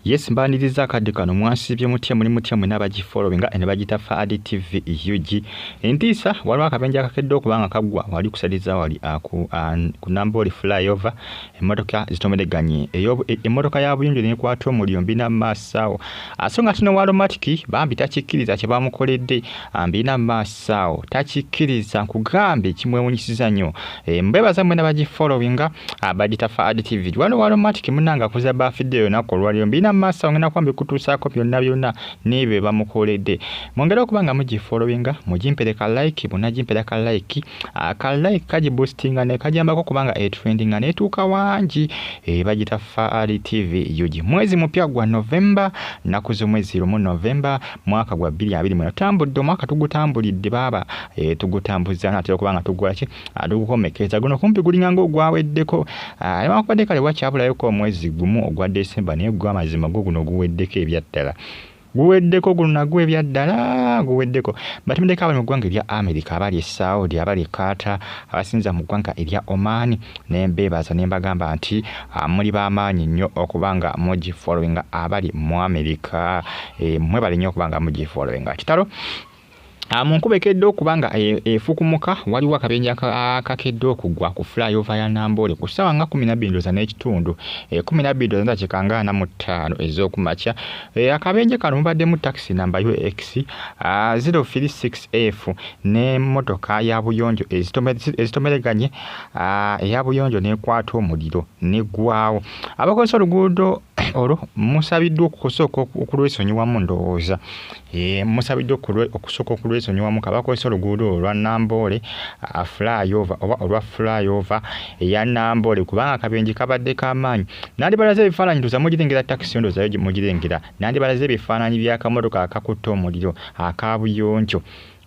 Yes mbaniriza akadde kano mwansibye mutya mwe n'abagifollowinga ne bagita Fadi TV UG. Entiisa waliwo akabenje akakedde okubanga kagwa wali kusaliza wali ku Nambole flyover emotoka zitomereganye emotoka ya buyonjo nekwata omuliro mbina maasawo asonga tino Owa Aromatic Bambi takikiliza kye bamukoledde mbina maasawo takikiliza kugambe kimwewunyisiza nnyo mbebaza mwe n'abagifollowinga bagita Fadi TV waliwo Owa Aromatic munanga kuza birthday nako olwaliro mbina maasawo ngena kwambi kutuusaako byonna nibe bamukoledde mwongera okubanga mugifollowinga mugimpereka like bunagimpereka like kaji boostinga ne kajambako kubanga trendinga netuuka wangi bagita Fadi TV UG mwezi mupya gwa November nakuzo mwezi mu November mwaka gwa 2020 tambudde mwaka tugutambulidde baba tugutambuza natero kubanga tugola ki tugukomekeza guno kumpi gulinga ogwaweddeko wakubadde kale wakyabulayo ko mwezi gumu ogwa December ne gwa mazima guno guweddeko ebyaddala guweddeko guno gwe byaddala guweddeko batumdeka abali mu ggwanga erya America abali Saudi abali Qatar abasinza mu ggwanga erya Oman nembebaza nembagamba nti muli bamaanyi nnyo okubanga mugi followinga abali mu America mwe bali nnyo okubanga mugi followinga kitalo munkubekedde okubanga efukumuka waliwo akabenje akakedde okugwa ku flyover ya Nambole ku ssaawa nga 12 n'ekitundu 12 ndakikangana mu 5 ez'okumakya akabenje kano mubadde mu taxi number UX 036F n'emmotoka ya buyonjo ezitomereganye eya buyonjo nekwata omuliro neggwawo abakozesa oluguudo olwo musabiddwa okusooka okulwesonyiwamu ndowooza musabiddwa okusooka okulwesonyiwamu kabakozesa oluguudo olwa Nambole flyover oba olwa flyover eya Nambole kubanga akabenje kabadde kamaanyi nandibalaze ebifaananyi tuza mugirengera taxi ndowooza mugirengera nandibalaze ebifaananyi by'akamotoka akakutta omuliro akabuyonjo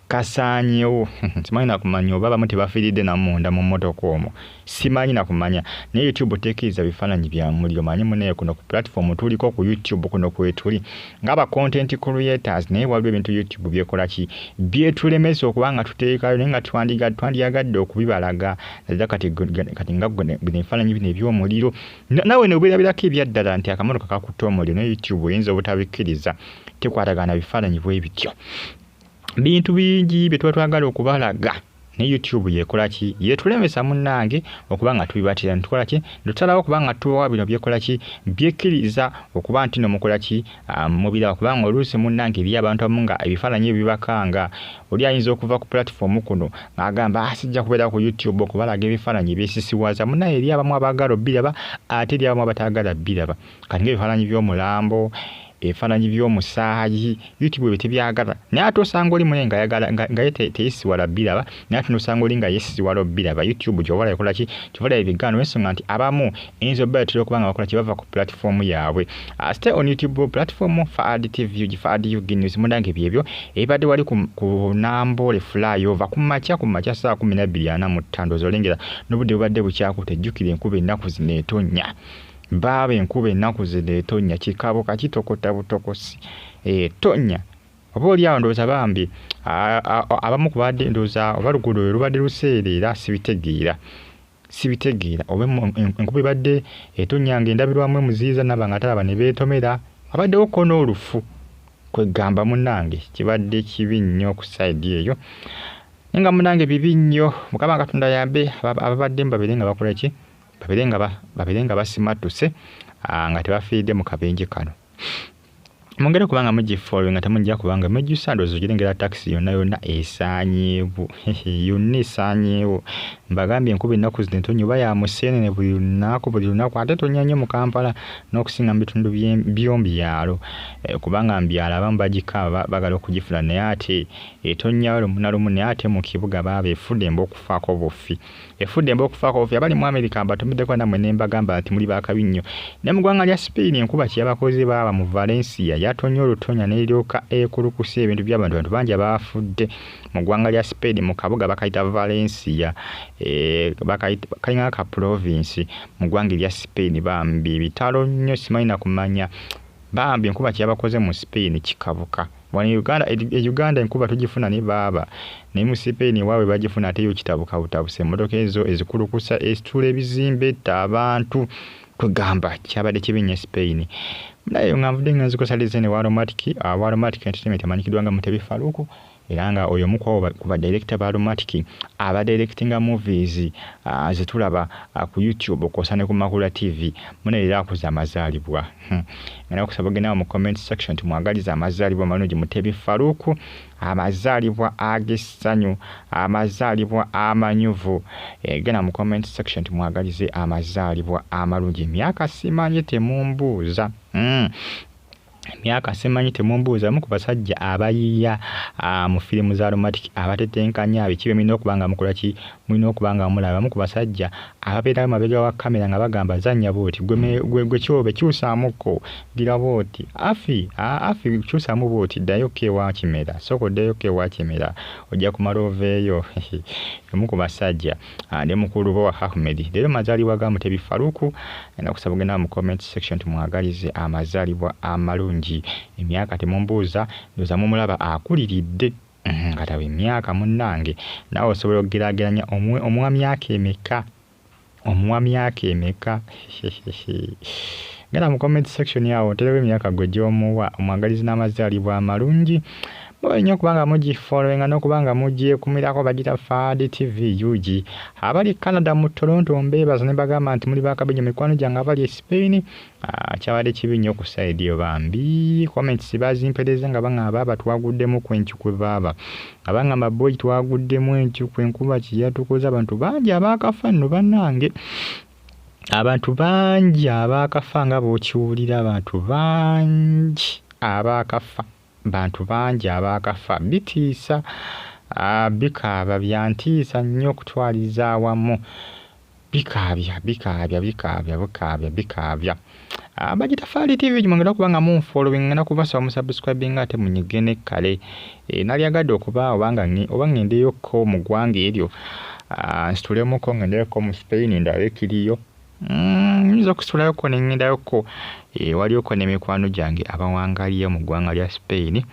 kasaanyewo simanyi nakumanya oba bamu tebafiiridde namunda mu mmotoka omwo simanyi nakumanya ne YouTube tekiriza bifaananyi bya muliro manyi muneyo kuno ku platform tuliko ku YouTube kuno kwetuli ngaba content creators naye waliwo ebintu YouTube byekola ki byetulemesa okubanga tuteekayo naye nga twandiyagadde okubibalaga naza kati nga bino ebifaananyi bino eby'omuliro nawe ne obeerabirako ebyaddala nti akamotoka kakutta omuliro ne YouTube eyinza obutabikiriza tekwatagana bifaananyi bwe bityo bintu bingi bye twagala okubalaga ne YouTube yekola ki yetulemesa munnange okubanga tubibatira ntukola ki ndutalawo okubanga tuwa bino byekola ki byekiriza okuba nti no mukola ki mubira okubanga oluusi munnange eri abantu amunga ebifaananyi ebibakanga oli ayinza okuva ku platform kuno ng'agamba asijja kubeera ku YouTube okubalaga ebifaananyi byesisiwaza munnaye eri abamu abagala biraba ate eri abamu abatagala biraba kati ng'ebifaananyi by'omulambo ebifaananyi by'omusaayi YouTube bwe tebyagala naye ate osanga oli mune nga teyisiwala biraba naye ate nosanga oli nga yesiwala biraba YouTube gy'obola yakola ki gy'obola ebigaano ensonga nti abamu eyinza obba yatera okubanga bakola ki bava ku platform yaabwe stay on YouTube platform Fadi TV UG Fadi UG News mundange byebyo ebadde wali ku Nambole flyover ku makya saa 12:45 zolengera n'obudde bubadde bukyakutte jjukira enkuba ennaku zino etonnya baba enkuba ennaku zino etonnya kikabo kakitokota butokosi tonya oba oli awo ndowooza bambi abamu kubadde ndowooza oba luguudo lubadde luseerera sibitegeera oba enkuba ebadde etonnya ng'endabirwamu emuziyiza nabanga talaba ne beetomera abaddewo ko n'olufu kwegamba munnange kibadde kibi nnyo ku sayidi eyo nga munnange bibi nnyo Mukama Katonda yambe ababadde mbabeere nga bakola ki babeere nga basimatuse nga tebafiiridde mu kabenje kano mwongere kubanga mugifollowinga nga temujja kubanga mujjusandoozo girengera taxi yonna esaanyeewo yonna esaanyeewo mbagambye enkuba ennaku zino etonnya oba ya museenene buli lunaku ate tonnya nnyo mu Kampala n'okusinga mu bitundu by'omubyalo kubanga mbyalo abamu bagikaba bagala okugifuna naye ate etonnya lumu naye ate mu kibuga baba efudde emba okufaako bufi abali mu America mbatumiddeko namwe ne mbagamba nti muli bakabi nnyo ne mu ggwanga lya Spain enkuba kyeyabakoze baba mu Valencia yatonnya olutonya n'eryoka ekulukusa ebintu by'abantu bangi abafudde mu ggwanga lya Spain mu kabuga bakayita Valencia kalinga ka province mu ggwanga lya Spain bambi bitalo nnyo simanyi nakumanya bambi enkuba kyeyabakoze mu Spain kikabuka wano Uganda enkuba tugifuna ne baba naye mu Spain waawe bagifuna ate yo kitabuka butabuse emmotoka ezo ezikulukusa ezitula ebizimbe etta abantu kugamba kyabadde kibinye Spain naye ngamvudde nga nzikusaliza ne Owa Aromatic Entertainment amanyikidwa nga Mutebi Faruku era nga oyo muko kuba director ba Aromatic aba directinga movies zetulaba ku YouTube okosane ku Makula TV muneera akuza amazaalibwa ngana kusabagena mu comment section tumwagaliza amazaalibwa malungi Mutebi Faruku amazaalibwa agessanyu amazaalibwa amanyuvu gena mu comment section tumwagalize amazaalibwa amalungi myaka simanye temumbuuza myaka semanyi temumbuuza mu kubasajja abayiya mu filimu za Aromatic abatetenkanya bikibe mulina okubanga mukola ki mulina okubanga mulaba mu kubasajja ababeera mabega wa kamera nga bagamba zanya booti gwe kyobe kyusaamuko gira booti afi kyusaamu booti ddayo kewa kimera soko ddayo kewa kimera ojja kumala oveeyo mu kubasajja ne mukulu bo Ahmed leero mazaalibwa ga Mutebi Faruku na kusabagena mu comment section tumwagalize amazaalibwa amalungi emyaka temumbuuza ndoza mumulaba akuliridde katawe emyaka munnange nawe osobola okugerageranya omwa myaka emeka genda mu comment section yawo telewe emyaka gwe gy'omuwa omwagalizi n'amazaalibwa amalungi nnyo kubanga mugifollowinga n'okubanga mugyekumirako bagita Fadi TV UG abali Canada mu Toronto mbeebaza ne bagamba nti muli bakabinyo mikwano gyange abali Spain kyabadde kibi nnyo ku side yo Bambi comments bazimpereza nga bangamba aba twaguddemu kwencu kwe baba abanga maboyi twaguddemu encu kwenkuba kiyatukoza abantu bangi abakafa nno bannange abantu bangi abakafa nga bw'okiwulira abantu bangi abakafa bantu bangi abakafa bitiisa bikaaba byantiisa nnyo okutwaliza awamu bikaabya bagita Fadi TV mwongera kubanga mu following na kubasa mu subscribing ate munyigene kale nalyagadde okuba oba ngendeyo ko mu ggwanga eryo nsitulemu ko ngendeyo ko mu Spain ndabe kiriyo nzo kusulayo ko nengendayo ko waliyo ko n'emikwano gyange abawangaliyo mu ggwanga lya Spain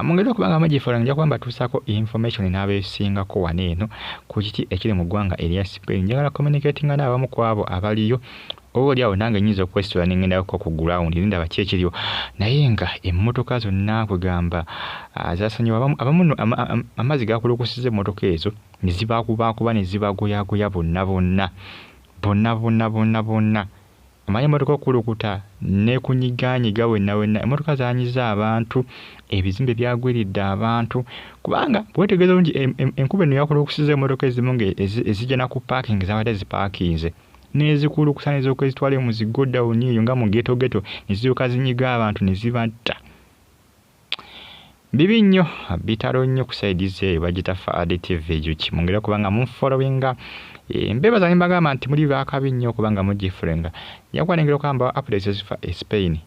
mwongera kubanga magifola nja kwamba tusako information n'abesingako waneeno ku kiti ekiri mu ggwanga erya Spain njagala communicating n'abamu ku abo abaliyo oli awo nange nyiza okwesitula nengendayo ko ku ground ndaba kyekiriyo naye nga emmotoka zonna kugamba zasanywa abamu amazzi gakulukusiza emmotoka ezo ne zibaakuba ne zibagoyagoya bonna amanya emmotoka okulukuta ne kunyiganyiga wenna emmotoka zanyiza abantu ebizimbe byagwiridde abantu kubanga bwetegeeza bulungi enkuba eno yakulukusiza emmotoka ezimu ezijja na ku parking zabadde zipaakinze nezikulukusa nezokuzitwala mu zigodown eyo nga mu geto neziruka zinyiga abantu ne zibatta bibi nnyo bitalo nnyo ku side ze bagita Fadi TV juki mwongera kubanga mu followinga mbebaza nimbagamba nti muli bakabi nnyo kubanga mugifulenga yakwanengera okamba updates zifa Spain